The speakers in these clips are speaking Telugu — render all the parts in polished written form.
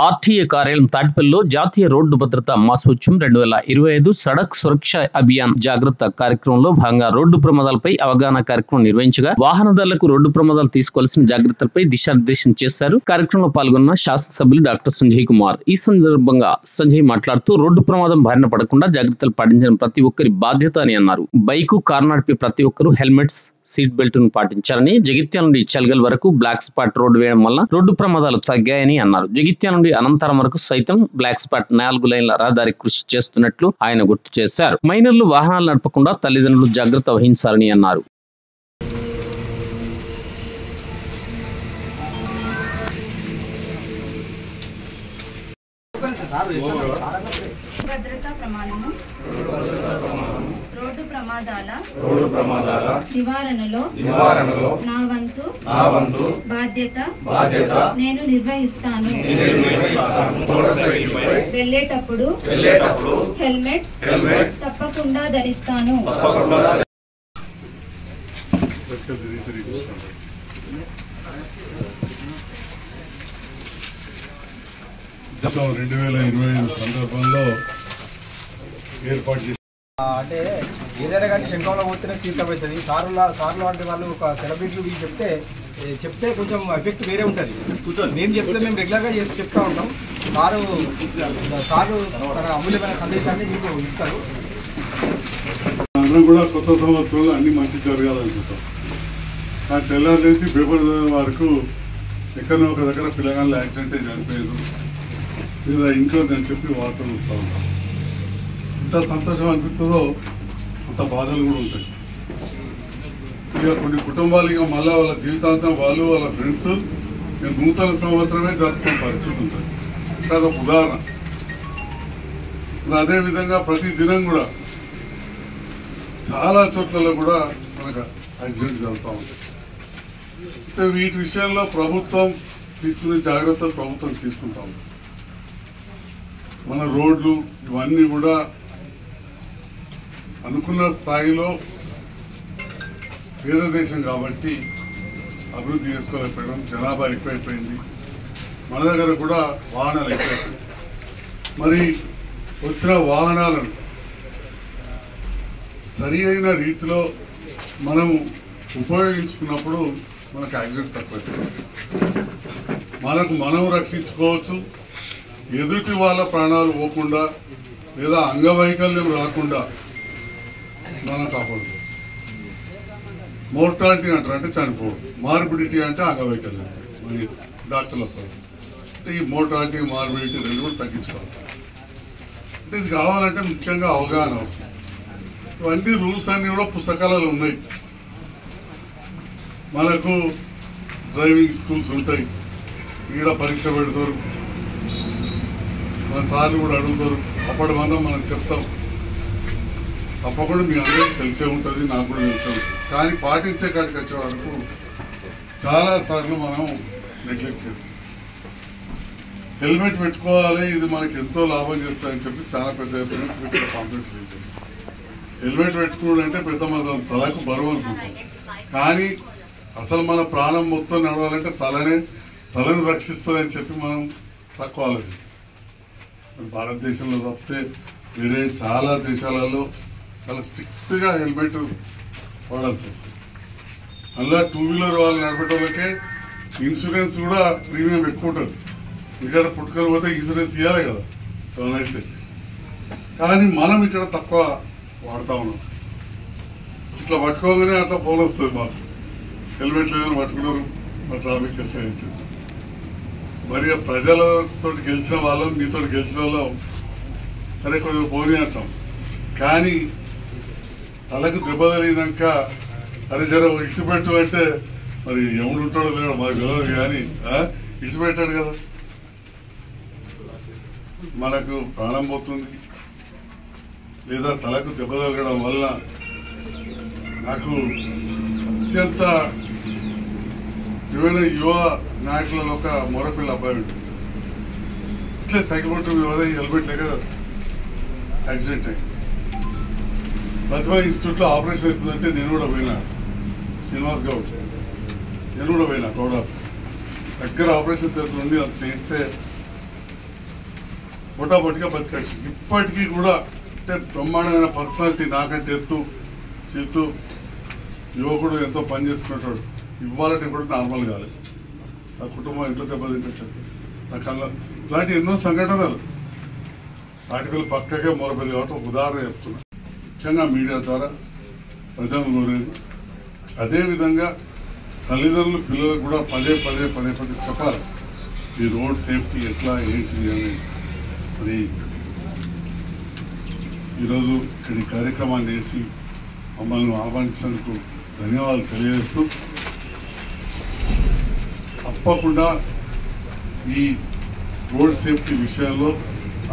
ఆర్టీఏ కార్యాలయం తాటిపల్లిలో జాతీయ రోడ్డు భద్రతా మాసోత్సవం 2025 సడక్ సురక్ష అభియాన్ జాగ్రత్త కార్యక్రమంలో భాగంగా రోడ్డు ప్రమాదాలపై అవగాహన కార్యక్రమం నిర్వహించగా వాహనదారులకు రోడ్డు ప్రమాదాలు తీసుకోవాల్సిన జాగ్రత్తలపై దిశానిర్దేశం చేశారు. కార్యక్రమంలో పాల్గొన్న శాసనసభ్యులు డాక్టర్ సంజయ్ కుమార్. ఈ సందర్భంగా సంజయ్ మాట్లాడుతూ రోడ్డు ప్రమాదం బారిన పడకుండా జాగ్రత్తలు పాటించడం ప్రతి ఒక్కరి బాధ్యత అని అన్నారు. బైకు కారు నడిపే ప్రతి ఒక్కరూ హెల్మెట్స్ సీట్ బెల్ట్ ను పాటించాలని, జగిత్యాల నుండి చల్గల్ వరకు బ్లాక్ స్పాట్ రోడ్డు వేయడం వల్ల రోడ్డు ప్రమాదాలు తగ్గాయని అన్నారు. జగిత్యాల నుండి అనంతరం వరకు సైతం బ్లాక్ స్పాట్ 4 లైన్ల రహదారి కృషి చేస్తున్నట్లు ఆయన గుర్తు చేశారు. మైనర్లు వాహనాలు నడపకుండా తల్లిదండ్రులు జాగ్రత్త వహించాలని అన్నారు. భద్రతా ప్రమాణము రోడ్డు ప్రమాదాల నివారణలో నా వంతు బాధ్యత నేను నిర్వహిస్తాను. వెళ్ళేటప్పుడు హెల్మెట్ తప్పకుండా ధరిస్తాను. 2025 సందర్భంలో ఏర్పాటు చేసి అంటే ఏదైనా కానీ శంఖంలో పోతేనే తీర్థమవుతుంది. సార్లు అంటే వాళ్ళు ఒక సెలబ్రిటీలు వీళ్ళు చెప్తే కొంచెం ఎఫెక్ట్ వేరే ఉంటుంది. మేము రెగ్యులర్గా చెప్తూ ఉంటాం. సారు తన అమూల్యమైన సందేశాన్ని మీకు ఇస్తారు. అందరం కూడా కొత్త సంవత్సరంలో అన్ని మంచి జరగాలనుకుంటాం. కానీ తెల్లారేసి పేపర్ వరకు ఎక్కడో ఒక దగ్గర పిల్లగాళ్ళు యాక్సిడెంట్ అయి చనిపోయారు లేదా ఇంట్లో అని చెప్పి వార్తలు వస్తూ ఉంటాం. ఎంత సంతోషం అనిపిస్తుందో అంత బాధలు కూడా ఉంటాయి. ఇక కొన్ని కుటుంబాలు ఇక మళ్ళీ వాళ్ళ జీవితాంతం వాళ్ళు వాళ్ళ ఫ్రెండ్స్ నూతన సంవత్సరమే జరుపుకునే పరిస్థితి ఉంటుంది. అదొక ఉదాహరణ. అదేవిధంగా ప్రతి దినం కూడా చాలా చోట్లలో కూడా మనకు యాక్సిడెంట్స్ జరుగుతూ ఉంటాయి. అయితే వీటి విషయంలో ప్రభుత్వం తీసుకునే జాగ్రత్తలు ప్రభుత్వం తీసుకుంటా ఉంది. మన రోడ్లు ఇవన్నీ కూడా అనుకున్న స్థాయిలో పేద దేశం కాబట్టి అభివృద్ధి చేసుకోలేకపోయాం. జనాభా ఎక్కువైపోయింది. మన దగ్గర కూడా వాహనాలు ఎక్కువైపోయింది. మరి వచ్చిన వాహనాలను సరి అయిన రీతిలో మనం ఉపయోగించుకున్నప్పుడు మనకు యాక్సిడెంట్ తక్కువ, మనం రక్షించుకోవచ్చు. ఎదుటి వాళ్ళ ప్రాణాలు పోకుండా లేదా అంగవైకల్యం రాకుండా మనం కాపాడుకోవచ్చు. మోర్టాలిటీ అంటారు, అంటే చనిపోవడం. మార్బిడిటీ అంటే అంగవైకల్యం. మరి డాక్టర్ల అంటే ఈ మోర్టాలిటీ మార్బిడిటీ రెండు కూడా తగ్గించుకోవాలి. అంటే ఇది కావాలంటే ముఖ్యంగా అవగాహన అవసరం. ఇవన్నీ రూల్స్ అన్నీ కూడా పుస్తకాలలో ఉన్నాయి. మనకు డ్రైవింగ్ స్కూల్స్ ఉంటాయి, ఈడ పరీక్ష పెడతారు, మన సార్లు కూడా అడుగుతారు. అప్పటి మనం చెప్తాం. తప్పకుండా మీ అందరికీ తెలిసే ఉంటుంది, నాకు కూడా తెలిసే ఉంటుంది. కానీ పాటించే కాడికి వచ్చే వరకు చాలాసార్లు మనం నెగ్లెక్ట్ చేస్తాం. హెల్మెట్ పెట్టుకోవాలి, ఇది మనకి ఎంతో లాభం చేస్తాయని చెప్పి చాలా పెద్ద ఎత్తున కాంప్లీట్ చేస్తాం. హెల్మెట్ పెట్టుకోవాలంటే పెద్ద మనం తలకు బరువు అనుకుంటాం. కానీ అసలు మన ప్రాణం మొత్తం నడవాలంటే తలను రక్షిస్తుందని చెప్పి మనం తక్కువ ఆలోచిస్తాం. భారతదేశంలో తప్పితే వేరే చాలా దేశాలలో చాలా స్ట్రిక్ట్గా హెల్మెట్ వాడాల్సి వస్తుంది. అలా 2 వీలర్ వాళ్ళు నడపడంలోకే ఇన్సూరెన్స్ కూడా ప్రీమియం ఎక్కువ ఉంటుంది. ఇక్కడ పుట్టుకొని పోతే ఇన్సూరెన్స్ ఇవ్వాలి కదా అయితే. కానీ మనం ఇక్కడ తక్కువ వాడుతూ ఉన్నాం. ఇట్లా పట్టుకోగానే అట్లా ఫోన్ వస్తుంది మాకు, హెల్మెట్ లేదని పట్టుకున్నారు మా ట్రాఫిక్ వస్తాయని చెప్పి. మరి ప్రజలతో గెలిచిన వాళ్ళం, మీతో గెలిచిన వాళ్ళం సరే కొంచెం పోనీ అంటాం. కానీ తలకు దెబ్బ తగిలినాక అరే జర ఇడిచిపెట్టు అంటే మరి ఎవడు ఉంటాడో లేదో మాకు తెలియదు. కానీ ఇడిచిపెట్టాడు కదా, మనకు ప్రాణం పోతుంది. లేదా తలకు దెబ్బ తగలడం వల్ల నాకు అత్యంత యువ నాయకులలో ఒక మొరపిల్ల అబ్బాయి ఉంటుంది. ఇట్లే సైకిల్ పట్టు హెల్మెట్ లేక యాక్సిడెంట్ అయింది. ప్రతిభా ఇన్స్టిట్యూట్లో ఆపరేషన్ అవుతుందంటే నేను కూడా పోయినా, శ్రీనివాస్ గౌడ్ నేను కూడా పోయినా. గౌడ దగ్గర ఆపరేషన్ థియేటర్ నుండి అది చేయిస్తే పొటాపొటిగా బతికొచ్చు. ఇప్పటికీ కూడా అంటే బ్రహ్మాండమైన పర్సనాలిటీ, నాకంటే ఎత్తు చేతు యువకుడు, ఎంతో పని చేసుకునేటాడు. ఇవ్వాలంటే కూడా నార్మల్ కాలేదు. ఆ కుటుంబం ఎంత దెబ్బతింటొచ్చారు. నాకు అలా ఇలాంటి ఎన్నో సంఘటనలు తాటికలు పక్కకే మొరపెళ్ళి కాబట్టి ఒక ఉదాహరణ చెప్తున్నా. ముఖ్యంగా మీడియా ద్వారా ప్రజలను కోరేది అదేవిధంగా తల్లిదండ్రులు పిల్లలకు కూడా పదే చెప్పాలి ఈ రోడ్ సేఫ్టీ ఎట్లా ఏంటి అని. మరి ఈరోజు ఇక్కడి కార్యక్రమాన్ని చేసి మమ్మల్ని ఆహ్వానించినందుకు ధన్యవాదాలు తెలియజేస్తూ, తప్పకుండా ఈ రోడ్ సేఫ్టీ విషయంలో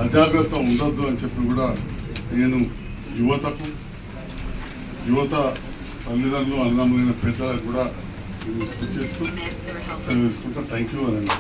అజాగ్రత్త ఉండొద్దు అని చెప్పి కూడా నేను యువత తల్లిదండ్రులు అన్నదమ్ములైన పెద్దలకు కూడా నేను సూచిస్తూ సెలవు తీసుకుంటా. థ్యాంక్ యూ అని.